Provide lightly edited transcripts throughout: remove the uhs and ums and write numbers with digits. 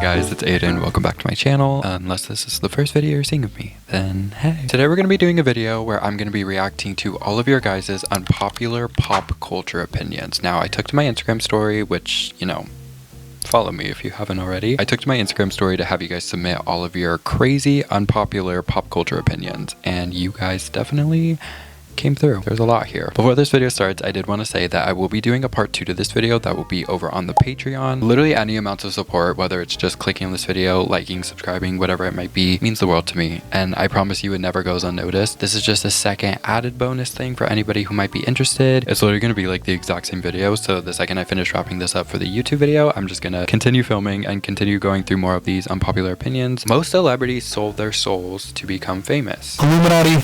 guys, it's Aiden. Welcome back to my channel. Unless this is the first video you're seeing of me, then hey. Today we're going to be doing a video where I'm going to be reacting to all of your guys' unpopular pop culture opinions. Now, I took to my Instagram story, which, you know, follow me if you haven't already. I took to my Instagram story to have you guys submit all of your crazy, unpopular pop culture opinions, and you guys definitely came through. There's a lot here. Before this video starts, I did want to say that I will be doing a part 2 to this video that will be over on the Patreon. Literally any amount of support, whether it's just clicking on this video, liking, subscribing, whatever it might be, means the world to me, and I promise you it never goes unnoticed. This is just a second added bonus thing for anybody who might be interested. It's literally going to be like the exact same video, so the second I finish wrapping this up for the YouTube video, I'm just going to continue filming and continue going through more of these unpopular opinions. Most celebrities sold their souls to become famous. Illuminati.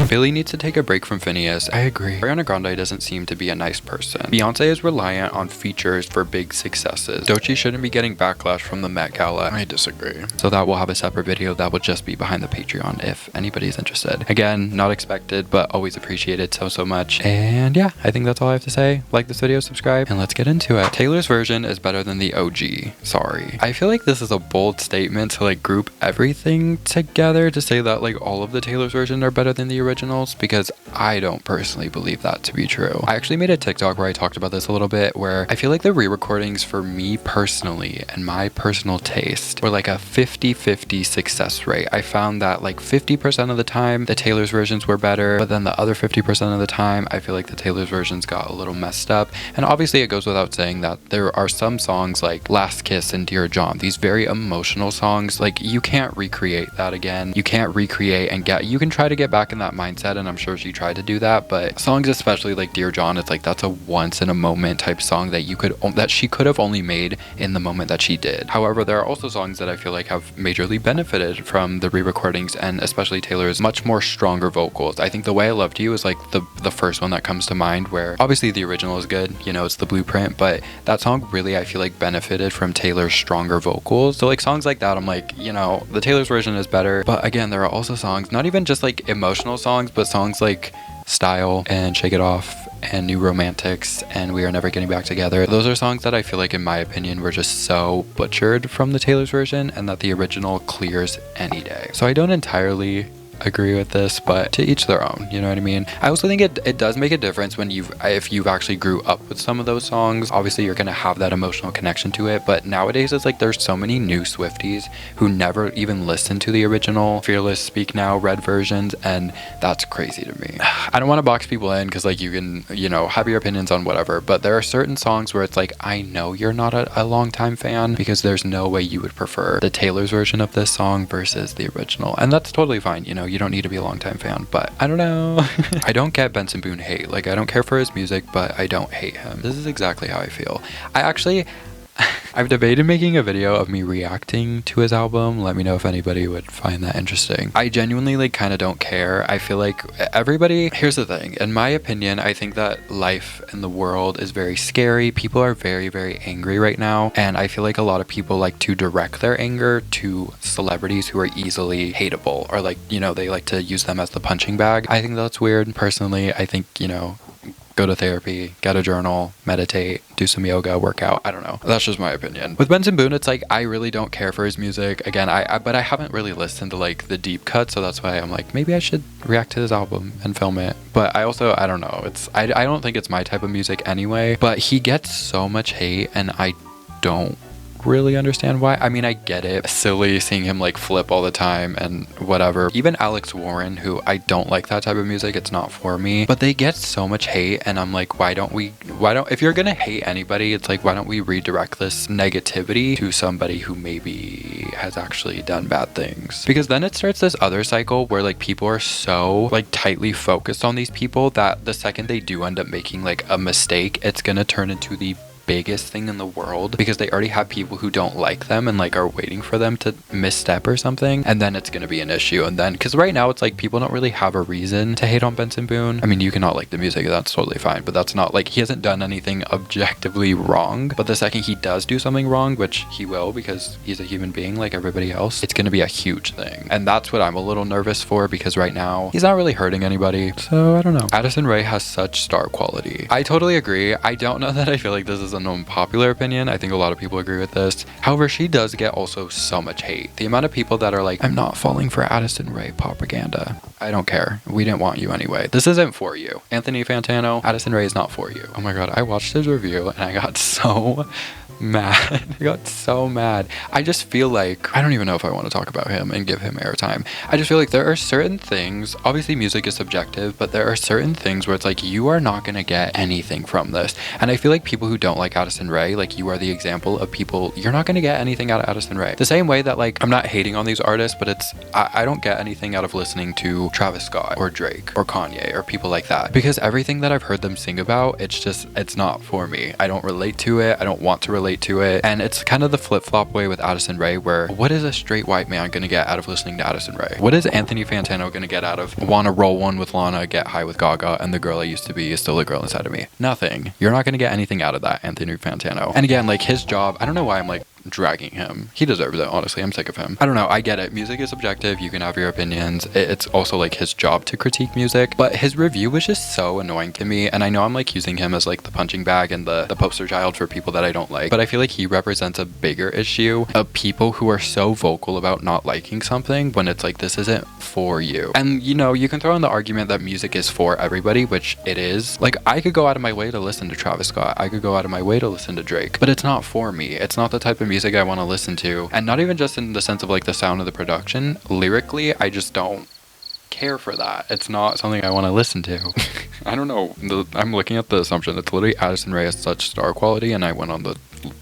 Billie needs to take a break from Phineas. I agree. Ariana Grande doesn't seem to be a nice person. Beyonce is reliant on features for big successes. Doechii shouldn't be getting backlash from the Met Gala. I disagree. So that will have a separate video that will just be behind the Patreon if anybody's interested. Again, not expected, but always appreciated so much. And yeah, I think that's all I have to say. Like this video, subscribe, and let's get into it. Taylor's version is better than the OG. Sorry. I feel like this is a bold statement to like group everything together to say that like all of the Taylor's version are better than the originals, because I don't personally believe that to be true. I actually made a TikTok where I talked about this a little bit, where I feel like the re-recordings for me personally and my personal taste were like a 50-50 success rate. I found that like 50% of the time the Taylor's versions were better, but then the other 50% of the time I feel like the Taylor's versions got a little messed up. And obviously it goes without saying that there are some songs like Last Kiss and Dear John, these very emotional songs, like you can't recreate that again. You can't recreate and you can try to get back in that mindset, and I'm sure she tried to do that, but songs especially like Dear John, it's like that's a once in a moment type song that she could have only made in the moment that she did. However, there are also songs that I feel like have majorly benefited from the re-recordings, and especially Taylor's much more stronger vocals. I think The Way I Loved You is like the first one that comes to mind, where obviously the original is good, you know, it's the blueprint, but that song really I feel like benefited from Taylor's stronger vocals. So like songs like that, I'm like, you know, the Taylor's version is better. But again, there are also songs, not even just like emotional songs, but songs like Style and Shake It Off and New Romantics and We Are Never Getting Back Together. Those are songs that I feel like in my opinion were just so butchered from the Taylor's version, and that the original clears any day. So I don't entirely agree with this, but to each their own, you know what I mean? I also think it does make a difference when if you've actually grew up with some of those songs. Obviously you're gonna have that emotional connection to it, but nowadays it's like there's so many new Swifties who never even listened to the original Fearless, Speak Now, Red versions, and that's crazy to me. I don't want to box people in, because like you can, you know, have your opinions on whatever, but there are certain songs where it's like, I know you're not a longtime fan, because there's no way you would prefer the Taylor's version of this song versus the original, and that's totally fine. You know, you don't need to be a longtime fan, but I don't know. I don't get Benson Boone hate. Like, I don't care for his music, but I don't hate him. This is exactly how I feel. I've debated making a video of me reacting to his album. Let me know if anybody would find that interesting. I genuinely like kind of don't care. I feel like everybody, here's the thing, in my opinion, I think that life in the world is very scary. People are very angry right now, and I feel like a lot of people like to direct their anger to celebrities who are easily hateable, or like, you know, they like to use them as the punching bag. I think that's weird. Personally, I think, you know, go to therapy, get a journal, meditate, do some yoga, work out. I don't know. That's just my opinion. With Benson Boone, it's like, I really don't care for his music. Again, but I haven't really listened to like the deep cut, so that's why I'm like, maybe I should react to his album and film it. But I also, I don't know. I don't think it's my type of music anyway, but he gets so much hate, and I don't really understand why. I mean, I get it. Silly seeing him like flip all the time and whatever. Even Alex Warren, who I don't like that type of music, it's not for me, but they get so much hate, and I'm like, if you're gonna hate anybody, it's like, why don't we redirect this negativity to somebody who maybe has actually done bad things? Because then it starts this other cycle where like people are so like tightly focused on these people that the second they do end up making like a mistake, it's gonna turn into the biggest thing in the world, because they already have people who don't like them and like are waiting for them to misstep or something, and then it's gonna be an issue. And then, because right now it's like people don't really have a reason to hate on Benson Boone. I mean, you cannot like the music, that's totally fine, but that's not like, he hasn't done anything objectively wrong. But the second he does do something wrong, which he will, because he's a human being like everybody else, it's gonna be a huge thing. And that's what I'm a little nervous for, because right now he's not really hurting anybody. So I don't know. Addison Rae has such star quality. I totally agree. I don't know that I feel like this is an unpopular opinion. I think a lot of people agree with this. However, she does get also so much hate. The amount of people that are like, I'm not falling for Addison Rae propaganda. I don't care. We didn't want you anyway. This isn't for you. Anthony Fantano, Addison Rae is not for you. Oh my god, I watched his review and I got so mad. I got so mad. I just feel like, I don't even know if I want to talk about him and give him airtime. I just feel like there are certain things, obviously music is subjective, but there are certain things where it's like, you are not going to get anything from this. And I feel like people who don't like Addison Rae, like you are the example of people, you're not going to get anything out of Addison Rae. The same way that like, I'm not hating on these artists, but it's, I don't get anything out of listening to Travis Scott or Drake or Kanye or people like that. Because everything that I've heard them sing about, it's just, it's not for me. I don't relate to it. I don't want to relate to it. And it's kind of the flip-flop way with Addison Rae, where what is a straight white man gonna get out of listening to Addison Rae? What is Anthony Fantano gonna get out of wanna roll one with Lana, get high with Gaga, and the girl I used to be is still a girl inside of me? Nothing. You're not gonna get anything out of that, Anthony Fantano. And again, like his job, I don't know why I'm like dragging him. He deserves it, honestly. I'm sick of him. I don't know. I get it. Music is subjective. You can have your opinions. It's also like his job to critique music, but his review was just so annoying to me. And I know I'm like using him as like the punching bag and the poster child for people that I don't like, but I feel like he represents a bigger issue of people who are so vocal about not liking something when it's like, this isn't for you. And you know, you can throw in the argument that music is for everybody, which it is. Like I could go out of my way to listen to Travis Scott. I could go out of my way to listen to Drake, but it's not for me. It's not the type of music I want to listen to, and not even just in the sense of like the sound of the production. Lyrically, I just don't care for that. It's not something I want to listen to. I don't know. I'm looking at the assumption it's literally Addison Rae has such star quality, and I went on the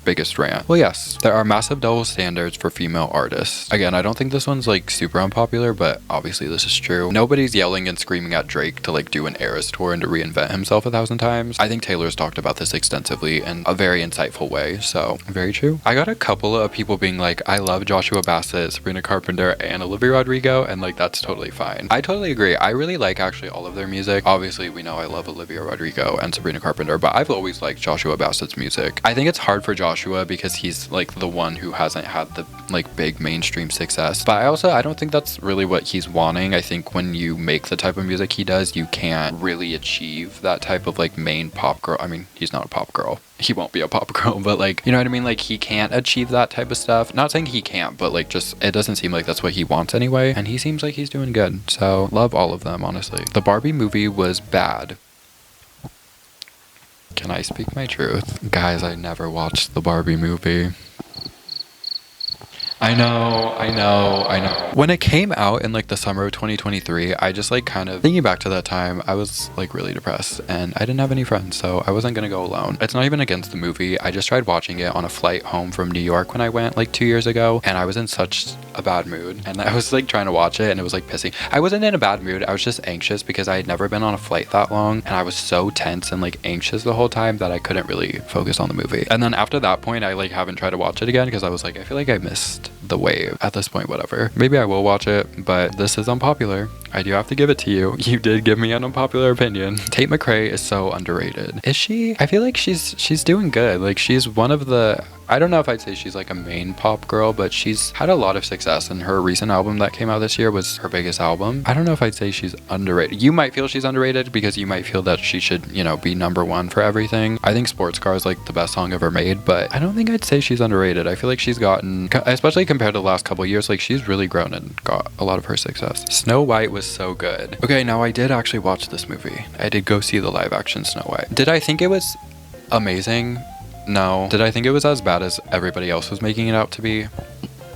biggest rant. Well, yes, there are massive double standards for female artists. Again, I don't think this one's like super unpopular, but obviously this is true. Nobody's yelling and screaming at Drake to like do an Eras tour and to reinvent himself 1,000 times. I think Taylor's talked about this extensively in a very insightful way, so very true. I got a couple of people being like, I love Joshua Bassett, Sabrina Carpenter, and Olivia Rodrigo, and like that's totally fine. I totally agree. I really like actually all of their music. Obviously, we know I love Olivia Rodrigo and Sabrina Carpenter, but I've always liked Joshua Bassett's music. I think it's hard for Joshua because he's like the one who hasn't had the like big mainstream success, but I don't think that's really what he's wanting. I think when you make the type of music he does, you can't really achieve that type of like main pop girl. I mean, he's not a pop girl. He won't be a pop girl, but like, you know what I mean? Like he can't achieve that type of stuff. Not saying he can't, but like just, it doesn't seem like that's what he wants anyway. And he seems like he's doing good. So love all of them, honestly. The Barbie movie was bad. Can I speak my truth? Guys, I never watched the Barbie movie. I know. When it came out in like the summer of 2023, I just like kind of thinking back to that time, I was like really depressed and I didn't have any friends, so I wasn't gonna go alone. It's not even against the movie. I just tried watching it on a flight home from New York when I went like 2 years ago, and I was in such a bad mood, and I was like trying to watch it and it was like pissing. I wasn't in a bad mood. I was just anxious because I had never been on a flight that long, and I was so tense and like anxious the whole time that I couldn't really focus on the movie. And then after that point, I like haven't tried to watch it again because I was like, I feel like I missed the wave at this point. Whatever, maybe I will watch it, but this is unpopular. I do have to give it to you. You did give me an unpopular opinion. Tate McRae is so underrated. Is she? I feel like she's doing good. Like she's one of the, I don't know if I'd say she's like a main pop girl, but she's had a lot of success, and her recent album that came out this year was her biggest album. I don't know if I'd say she's underrated. You might feel she's underrated because you might feel that she should, you know, be #1 for everything. I think Sports Car is like the best song ever made, but I don't think I'd say she's underrated. I feel like she's gotten, especially compared to the last couple of years, like she's really grown and got a lot of her success. Snow White was so good. Okay, now I did actually watch this movie. I did go see the live action Snow White. Did I think it was amazing? No. Did I think it was as bad as everybody else was making it out to be?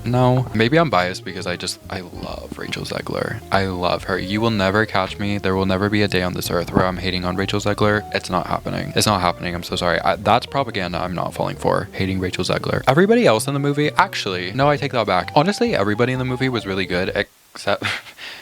No. Maybe I'm biased because I love Rachel Zegler. I love her. You will never catch me. There will never be a day on this earth where I'm hating on Rachel Zegler. It's not happening. It's not happening. I'm so sorry. That's propaganda I'm not falling for. Hating Rachel Zegler. Everybody else in the movie, actually, no, I take that back. Honestly, everybody in the movie was really good except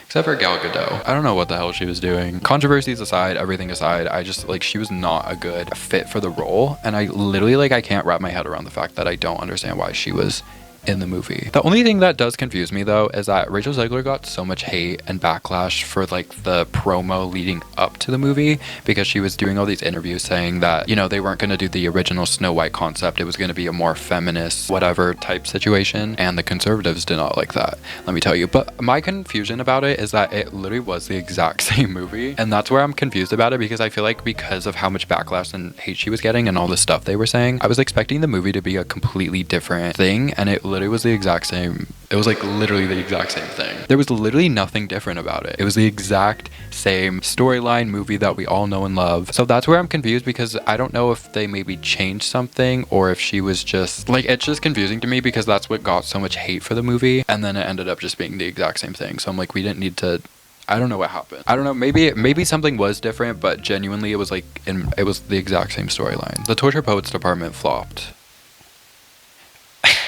for Gal Gadot. I don't know what the hell she was doing. Controversies aside, everything aside, I just like, she was not a good fit for the role, and I literally like, I can't wrap my head around the fact that I don't understand why she was in the movie. The only thing that does confuse me though is that Rachel Zegler got so much hate and backlash for like the promo leading up to the movie, because she was doing all these interviews saying that, you know, they weren't going to do the original Snow White concept. It was going to be a more feminist whatever type situation, and the conservatives did not like that, let me tell you. But my confusion about it is that it literally was the exact same movie, and that's where I'm confused about it, because I feel like because of how much backlash and hate she was getting and all the stuff they were saying, I was expecting the movie to be a completely different thing, and it literally was the exact same. It was like literally the exact same thing. There was literally nothing different about it. It was the exact same storyline movie that we all know and love. So that's where I'm confused, because I don't know if they maybe changed something or if she was just like, it's just confusing to me because that's what got so much hate for the movie, and then it ended up just being the exact same thing. So I'm like, we didn't need to. I don't know what happened. I don't know. Maybe something was different, but genuinely it was like it was the exact same storyline. The Torture Poets department flopped.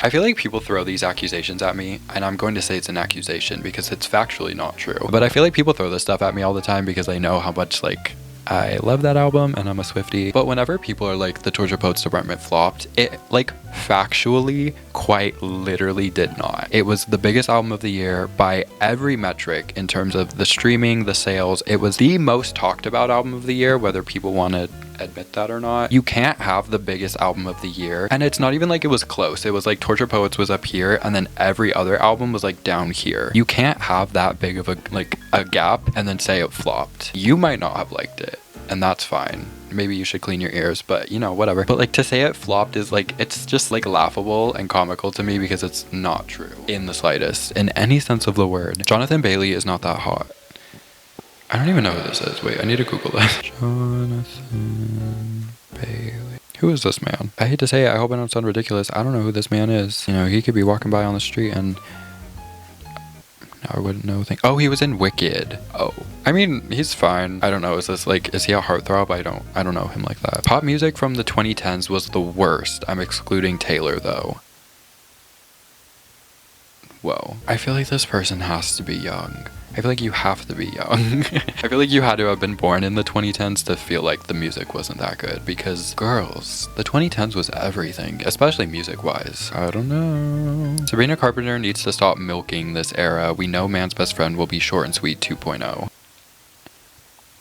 I feel like people throw these accusations at me, and I'm going to say it's an accusation because it's factually not true. But I feel like people throw this stuff at me all the time because they know how much like I love that album and I'm a Swiftie. But whenever people are like, the Torture Poets department flopped, it like factually quite literally did not. It was the biggest album of the year by every metric in terms of the streaming, the sales. It was the most talked about album of the year, whether people want to admit that or not. You can't have the biggest album of the year, and it's not even like it was close. It was like Torture Poets was up here and then every other album was like down here. You can't have that big of a gap and then say it flopped. You might not have liked it, and that's fine. Maybe you should clean your ears, but you know, whatever. But like, to say it flopped is like, it's just like laughable and comical to me because it's not true in the slightest, in any sense of the word. Jonathan Bailey is not that hot. I don't even know who this is. Wait, I need to Google this. Jonathan Bailey. Who is this man? I hate to say it, I hope I don't sound ridiculous. I don't know who this man is. You know, he could be walking by on the street and I wouldn't know. Oh, he was in Wicked. Oh, I mean, he's fine. I don't know. Is this like, is he a heartthrob? I don't know him like that. Pop music from the 2010s was the worst. I'm excluding Taylor though. Whoa. I feel like this person has to be young. I feel like you have to be young. I feel like you had to have been born in the 2010s to feel like the music wasn't that good, because girls, the 2010s was everything, especially music wise. I don't know. Sabrina Carpenter needs to stop milking this era. We know Man's Best Friend will be Short and Sweet 2.0.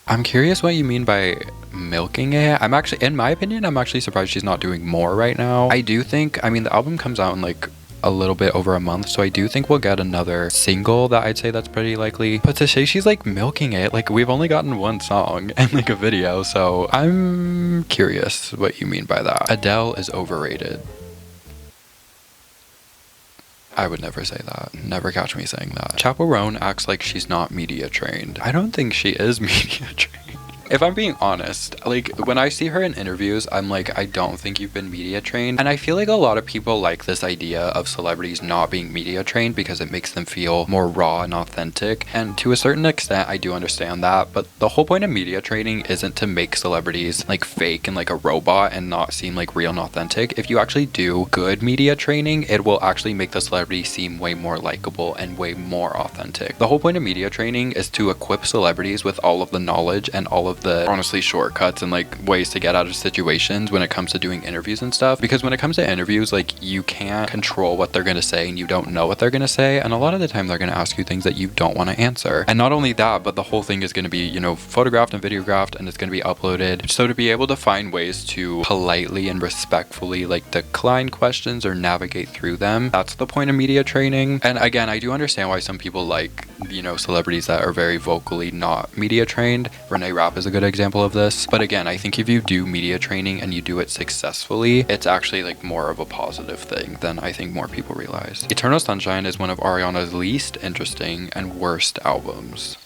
I'm curious what you mean by milking it. I'm actually, in my opinion, I'm actually surprised she's not doing more right now. I do think, I mean, the album comes out in like a little bit over a month, so I do think we'll get another single. That I'd say that's pretty likely. But to say she's like milking it, like we've only gotten one song and like a video, so I'm curious what you mean by that. Adele is overrated. I would never say that. Never catch me saying that. Chappell Roan acts like she's not media trained. I don't think she is media trained. If I'm being honest, like when I see her in interviews, I'm like, I don't think you've been media trained. And I feel like a lot of people like this idea of celebrities not being media trained because it makes them feel more raw and authentic. And to a certain extent, I do understand that. But the whole point of media training isn't to make celebrities like fake and like a robot and not seem like real and authentic. If you actually do good media training, it will actually make the celebrity seem way more likable and way more authentic. The whole point of media training is to equip celebrities with all of the knowledge and all of the honestly shortcuts and like ways to get out of situations when it comes to doing interviews and stuff, because when it comes to interviews, like you can't control what they're going to say and you don't know what they're going to say, and a lot of the time they're going to ask you things that you don't want to answer. And not only that, but the whole thing is going to be, you know, photographed and videographed, and it's going to be uploaded. So to be able to find ways to politely and respectfully like decline questions or navigate through them, that's the point of media training. And again, I do understand why some people like, you know, celebrities that are very vocally not media trained. Renee Rapp is a good example of this. But again, I think if you do media training and you do it successfully, it's actually like more of a positive thing than I think more people realize. Eternal Sunshine is one of Ariana's least interesting and worst albums.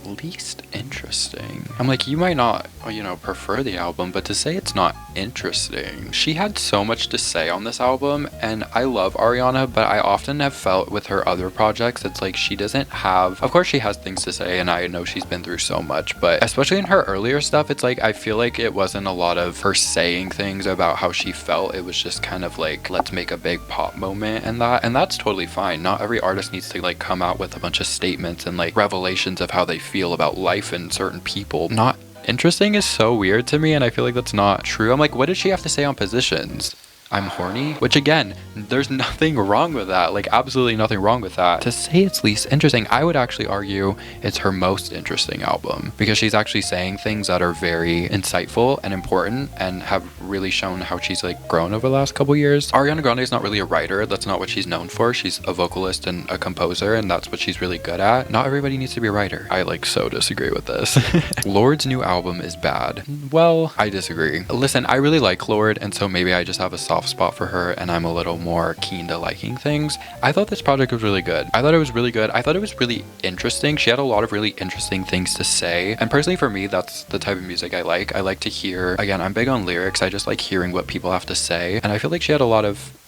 Least interesting. I'm like, you might not, you know, prefer the album, but to say it's not interesting. She had so much to say on this album, and I love Ariana, but I often have felt with her other projects, it's like she doesn't have, of course she has things to say, and I know she's been through so much, but especially in her earlier stuff, it's like I feel like it wasn't a lot of her saying things about how she felt. It was just kind of like, let's make a big pop moment and that's totally fine. Not every artist needs to like come out with a bunch of statements and like revelations of how they feel about life and certain people. Not interesting is so weird to me, and I feel like that's not true. I'm like, what did she have to say on Positions? I'm horny, which again, there's nothing wrong with that. Like absolutely nothing wrong with that. To say it's least interesting, I would actually argue it's her most interesting album because she's actually saying things that are very insightful and important and have really shown how she's like grown over the last couple years. Ariana Grande is not really a writer. That's not what she's known for. She's a vocalist and a composer, and that's what she's really good at. Not everybody needs to be a writer. I like so disagree with this. Lord's new album is bad. Well, I disagree. Listen, I really like Lorde, and so maybe I just have a soft spot for her and I'm a little more keen to liking things. I thought this project was really good. I thought it was really good. I thought it was really interesting. She had a lot of really interesting things to say, and personally for me, that's the type of music I like. I like to hear, again, I'm big on lyrics. I just like hearing what people have to say, and I feel like she had a lot of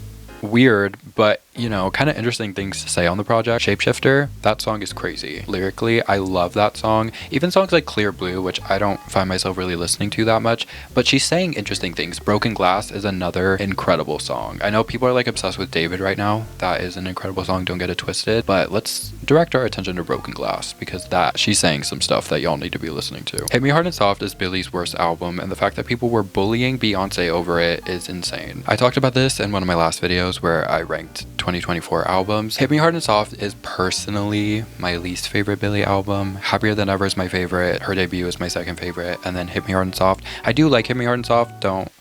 weird but, you know, kind of interesting things to say on the project. Shapeshifter, that song is crazy. Lyrically, I love that song. Even songs like Clear Blue, which I don't find myself really listening to that much, but she's saying interesting things. Broken Glass is another incredible song. I know people are like obsessed with David right now. That is an incredible song, don't get it twisted, but let's direct our attention to Broken Glass because that she's saying some stuff that y'all need to be listening to. Hit Me Hard and Soft is Billie's worst album, and the fact that people were bullying Beyonce over it is insane. I talked about this in one of my last videos where I ranked 2024 albums. Hit Me Hard and Soft is personally my least favorite Billie album. Happier Than Ever is my favorite. Her debut is my second favorite, and then Hit Me Hard and Soft. I do like Hit Me Hard and Soft, don't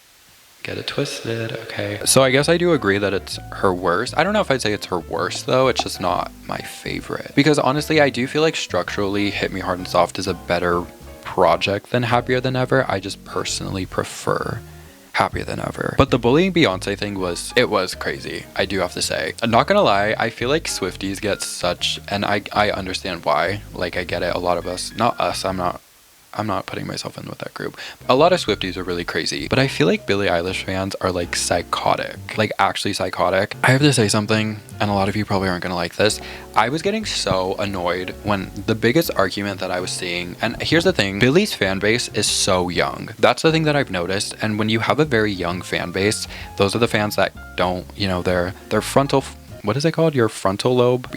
get it twisted, okay? So I guess I do agree that it's her worst. I don't know if I'd say it's her worst though, it's just not my favorite. Because honestly, I do feel like structurally Hit Me Hard and Soft is a better project than Happier Than Ever. I just personally prefer Happier Than Ever. But the bullying Beyonce thing was crazy, I do have to say. I'm not gonna lie, I feel like Swifties get such, and I understand why, like I get it, a lot of us, not us, I'm not putting myself in with that group. A lot of Swifties are really crazy, but I feel like Billie Eilish fans are like psychotic, like actually psychotic. I have to say something, and a lot of you probably aren't gonna like this. I was getting so annoyed when the biggest argument that I was seeing, and here's the thing, Billie's fan base is so young. That's the thing that I've noticed, and when you have a very young fan base, those are the fans that don't, you know, their frontal, what is it called? Your frontal lobe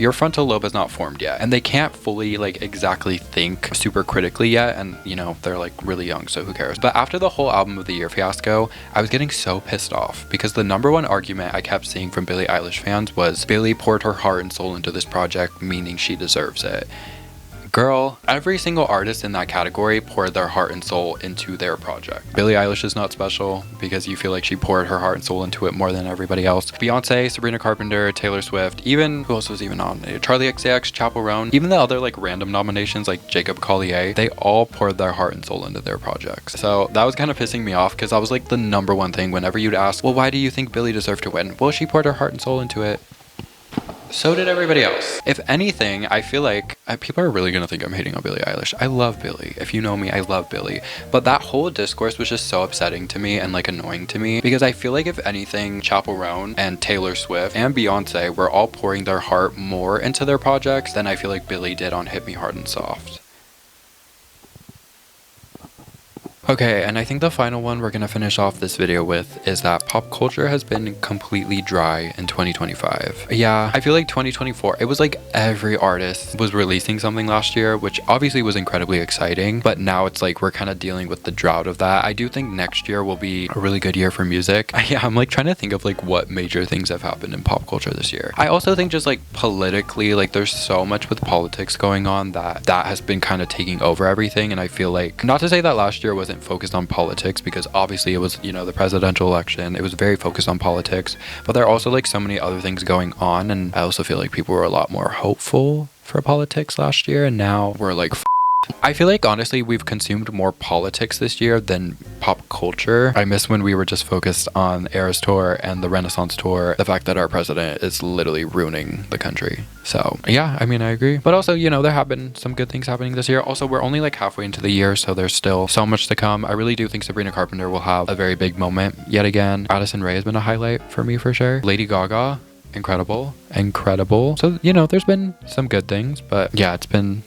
is not formed yet, and they can't fully like exactly think super critically yet, and you know, they're like really young, so who cares? But after the whole album of the year fiasco, I was getting so pissed off because the number one argument I kept seeing from Billie Eilish fans was Billie poured her heart and soul into this project, meaning she deserves it. Girl, every single artist in that category poured their heart and soul into their project. Billie Eilish is not special because you feel like she poured her heart and soul into it more than everybody else. Beyonce, Sabrina Carpenter, Taylor Swift, even, who else was even nominated? Charlie XCX, Chappell, Roan, even the other like random nominations like Jacob Collier, they all poured their heart and soul into their projects. So that was kind of pissing me off because I was like the number one thing whenever you'd ask, well, why do you think Billie deserved to win? Well, she poured her heart and soul into it. So did everybody else. If anything, I feel like people are really gonna think I'm hating on Billie Eilish. I love Billie. If you know me, I love Billie. But that whole discourse was just so upsetting to me and like annoying to me because I feel like if anything, Chappell Roan and Taylor Swift and Beyonce were all pouring their heart more into their projects than I feel like Billie did on Hit Me Hard and Soft. Okay, and I think the final one we're gonna finish off this video with is that pop culture has been completely dry in 2025. Yeah, I feel like 2024, it was like every artist was releasing something last year, which obviously was incredibly exciting, but now it's like we're kind of dealing with the drought of that. I do think next year will be a really good year for music. Yeah, I'm like trying to think of like what major things have happened in pop culture this year. I also think just like politically, like there's so much with politics going on that has been kind of taking over everything, and I feel like, not to say that last year wasn't focused on politics, because obviously it was, you know, the presidential election, it was very focused on politics, but there are also like so many other things going on, and I also feel like people were a lot more hopeful for politics last year, and now we're like I feel like honestly we've consumed more politics this year than pop culture. I miss when we were just focused on Eras Tour and the Renaissance Tour, the fact that our president is literally ruining the country. So yeah, I mean, I agree, but also, you know, there have been some good things happening this year. Also, we're only like halfway into the year, so there's still so much to come. I really do think Sabrina Carpenter will have a very big moment yet again. Addison Rae has been a highlight for me for sure. Lady Gaga, incredible. So, you know, there's been some good things, but yeah, it's been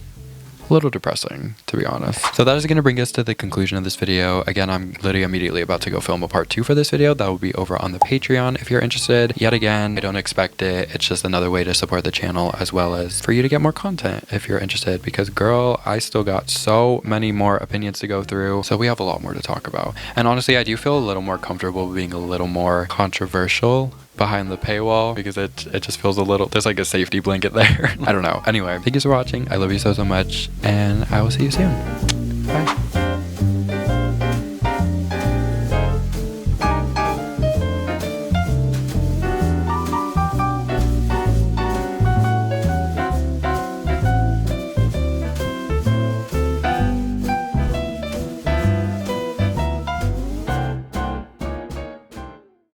a little depressing, to be honest. So that is going to bring us to the conclusion of this video. Again, I'm literally immediately about to go film a part 2 for this video. That will be over on the Patreon if you're interested. Yet again, I don't expect it. It's just another way to support the channel, as well as for you to get more content if you're interested, because girl, I still got so many more opinions to go through. So we have a lot more to talk about. And honestly, I do feel a little more comfortable being a little more controversial behind the paywall, because it just feels a little, there's like a safety blanket there. I don't know. Anyway, thank you for watching. I love you so much, and I will see you soon. Bye.